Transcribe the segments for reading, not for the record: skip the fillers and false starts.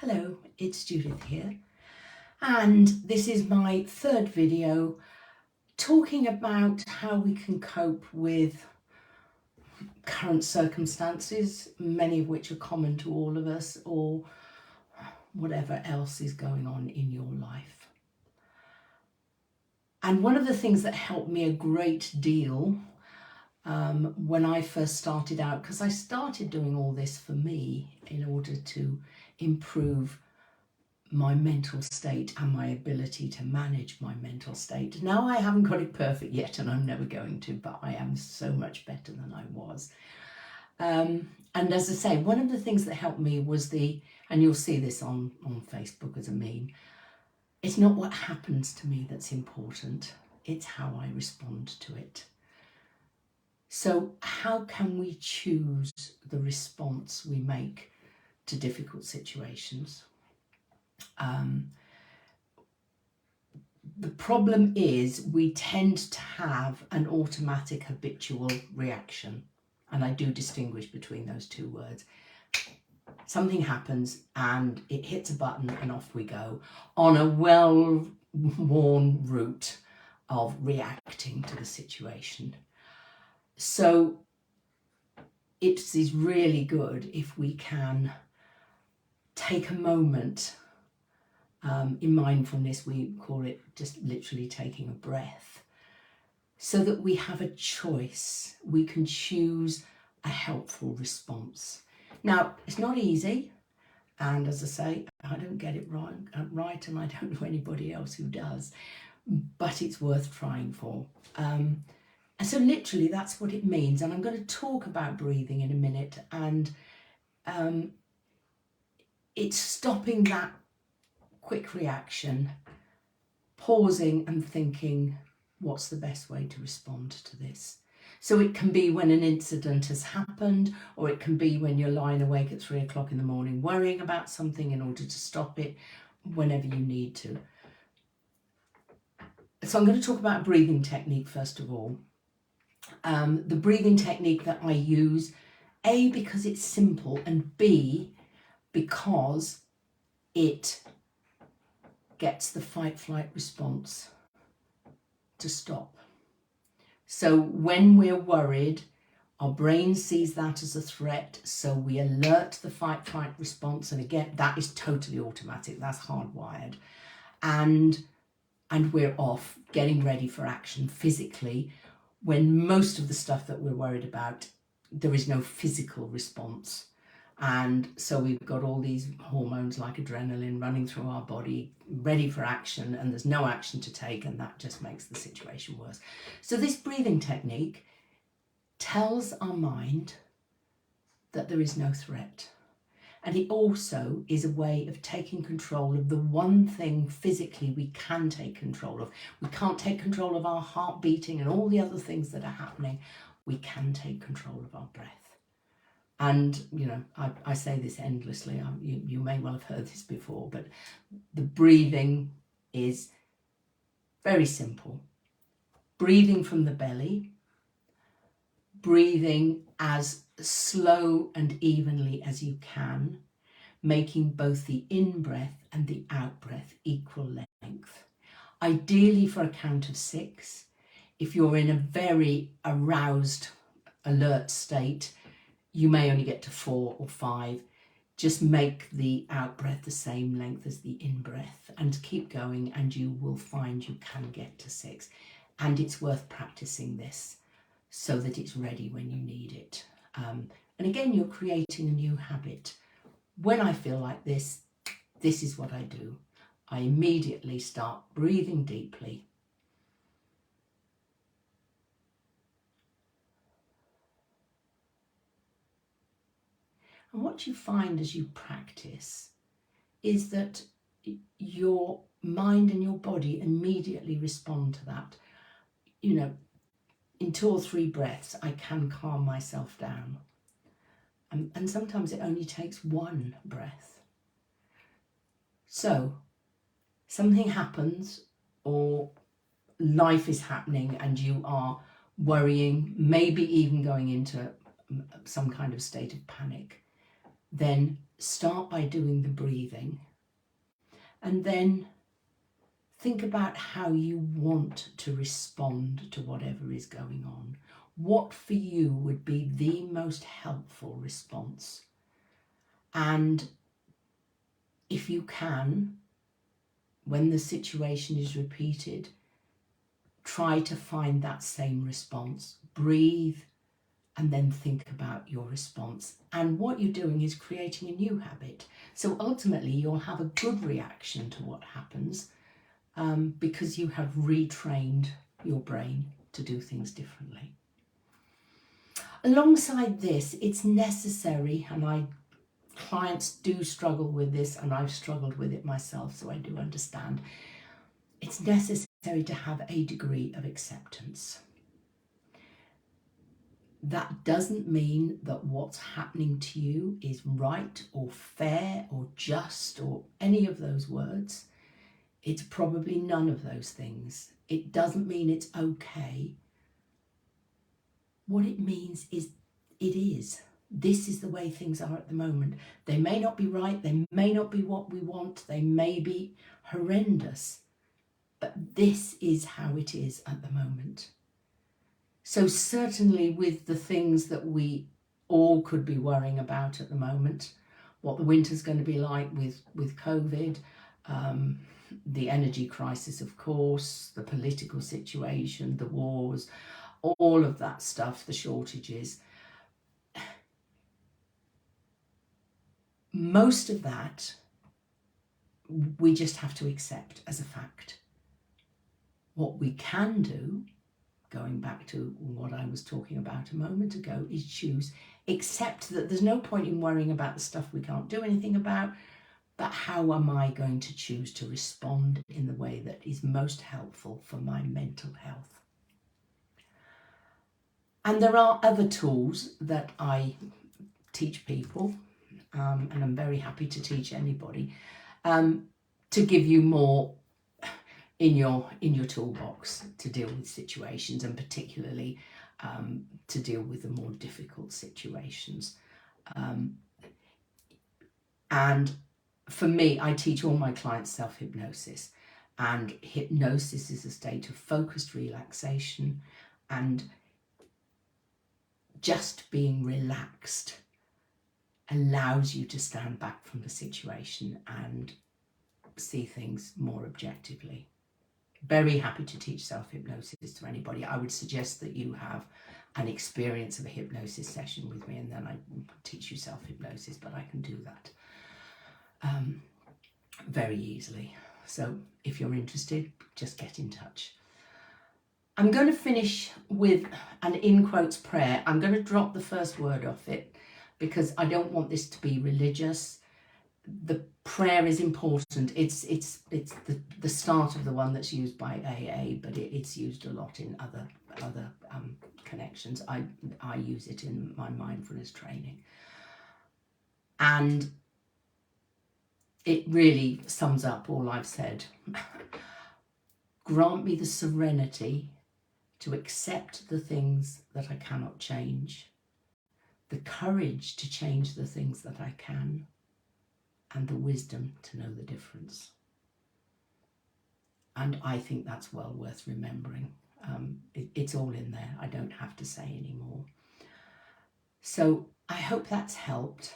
Hello, it's Judith here, and this is my third video talking about how we can cope with current circumstances, many of which are common to all of us, or whatever else is going on in your life. And one of the things that helped me a great deal when I first started out, because I started doing all this for me in order to improve my mental state and my ability to manage my mental state. Now I haven't got it perfect yet, and I'm never going to, but I am so much better than I was. And as I say, one of the things that helped me was and you'll see this on Facebook as a meme, it's not what happens to me that's important, it's how I respond to it. So how can we choose the response we make to difficult situations? The problem is we tend to have an automatic habitual reaction, and I do distinguish between those two words. Something happens and it hits a button and off we go on a well-worn route of reacting to the situation. So it is really good if we can take a moment. In mindfulness, we call it just literally taking a breath, so that we have a choice. We can choose a helpful response. Now, it's not easy, and as I say, I don't get it right, and I don't know anybody else who does, but it's worth trying for. And so literally that's what it means, and I'm going to talk about breathing in a minute, and it's stopping that quick reaction, pausing and thinking, what's the best way to respond to this? So it can be when an incident has happened, or it can be when you're lying awake at 3 o'clock in the morning worrying about something in order to stop it, whenever you need to. So I'm going to talk about a breathing technique first of all. The breathing technique that I use, A, because it's simple, and B, because it gets the fight-flight response to stop. So when we're worried, our brain sees that as a threat, so we alert the fight-flight response, and again, that is totally automatic, that's hardwired, and we're off getting ready for action physically, when most of the stuff that we're worried about, there is no physical response. And so we've got all these hormones like adrenaline running through our body, ready for action, and there's no action to take, and that just makes the situation worse. So this breathing technique tells our mind that there is no threat. And it also is a way of taking control of the one thing physically we can take control of. We can't take control of our heart beating and all the other things that are happening. We can take control of our breath. And, you know, I say this endlessly, you may well have heard this before, but the breathing is very simple. Breathing from the belly, breathing as slow and evenly as you can, making both the in-breath and the out-breath equal length. Ideally for a count of 6. If you're in a very aroused, alert state, you may only get to 4 or 5. Just make the out-breath the same length as the in-breath and keep going, and you will find you can get to 6. And it's worth practicing this so that it's ready when you need it. And again, you're creating a new habit. When I feel like this is what I do. I immediately start breathing deeply. And what you find as you practice is that your mind and your body immediately respond to that. You know, in 2 or 3 breaths, I can calm myself down. And sometimes it only takes 1 breath. So something happens, or life is happening, and you are worrying, maybe even going into some kind of state of panic. then start by doing the breathing, and then think about how you want to respond to whatever is going on. What for you would be the most helpful response? And if you can, when the situation is repeated, try to find that same response. Breathe and then think about your response. And what you're doing is creating a new habit. So ultimately you'll have a good reaction to what happens because you have retrained your brain to do things differently. Alongside this, it's necessary, and clients do struggle with this, and I've struggled with it myself, so I do understand. It's necessary to have a degree of acceptance. That doesn't mean that what's happening to you is right or fair or just or any of those words. It's probably none of those things. It doesn't mean it's okay. What it means is it is. This is the way things are at the moment. They may not be right. They may not be what we want. They may be horrendous. But this is how it is at the moment. So certainly with the things that we all could be worrying about at the moment, what the winter's going to be like with COVID, the energy crisis, of course, the political situation, the wars, all of that stuff, the shortages. Most of that we just have to accept as a fact. What we can do, going back to what I was talking about a moment ago, is choose, accept that there's no point in worrying about the stuff we can't do anything about, but how am I going to choose to respond in the way that is most helpful for my mental health? And there are other tools that I teach people, and I'm very happy to teach anybody, to give you more in your toolbox to deal with situations, and particularly to deal with the more difficult situations. And for me, I teach all my clients self-hypnosis, and hypnosis is a state of focused relaxation, and just being relaxed allows you to stand back from the situation and see things more objectively. Very happy to teach self-hypnosis to anybody. I would suggest that you have an experience of a hypnosis session with me, and then I teach you self-hypnosis, but I can do that very easily. So if you're interested, just get in touch. I'm going to finish with an in quotes prayer. I'm going to drop the first word off it because I don't want this to be religious. The prayer is important. It's the start of the one that's used by AA, but it's used a lot in other connections. I use it in my mindfulness training, and it really sums up all I've said. Grant me the serenity to accept the things that I cannot change, the courage to change the things that I can, and the wisdom to know the difference. And I think that's well worth remembering. It's all in there. I don't have to say any more. So I hope that's helped.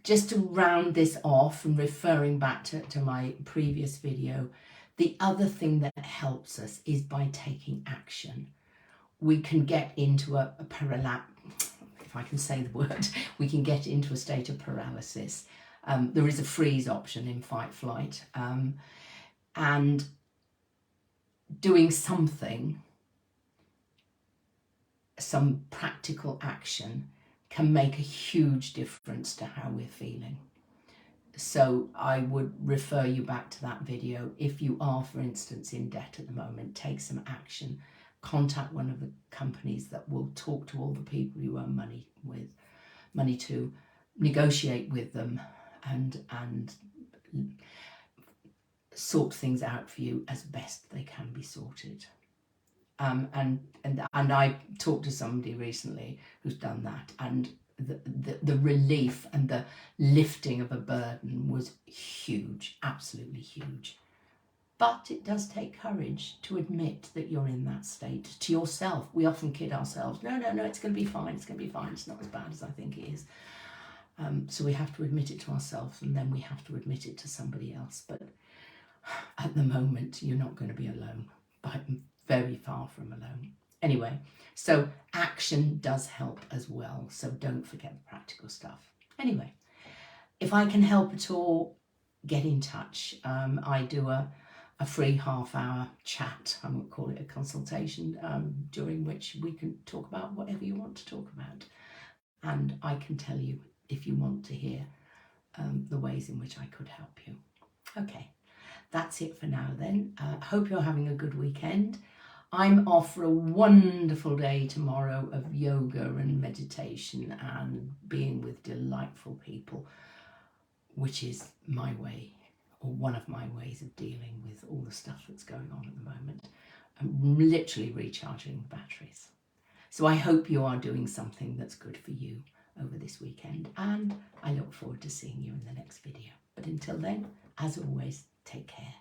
Just to round this off and referring back to my previous video, the other thing that helps us is by taking action. We can get into a if I can say the word, we can get into a state of paralysis. There is a freeze option in fight flight, and doing something, some practical action, can make a huge difference to how we're feeling. So I would refer you back to that video. If you are, for instance, in debt at the moment, take some action. Contact one of the companies that will talk to all the people you owe money to, negotiate with them, and sort things out for you as best they can be sorted. And I talked to somebody recently who's done that, and the relief and the lifting of a burden was huge, absolutely huge. But it does take courage to admit that you're in that state to yourself. We often kid ourselves. No, it's going to be fine. It's going to be fine. It's not as bad as I think it is. So we have to admit it to ourselves, and then we have to admit it to somebody else. But at the moment, you're not going to be alone, but very far from alone. Anyway, so action does help as well. So don't forget the practical stuff. Anyway, if I can help at all, get in touch. I do a free half-hour chat. I won't call it a consultation, during which we can talk about whatever you want to talk about. And I can tell you, if you want to hear, the ways in which I could help you. Okay, that's it for now then. Hope you're having a good weekend. I'm off for a wonderful day tomorrow of yoga and meditation and being with delightful people, which is my way, or one of my ways of dealing with all the stuff that's going on at the moment. I'm literally recharging the batteries. So I hope you are doing something that's good for you over this weekend, and I look forward to seeing you in the next video. But until then, as always, take care.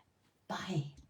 Bye.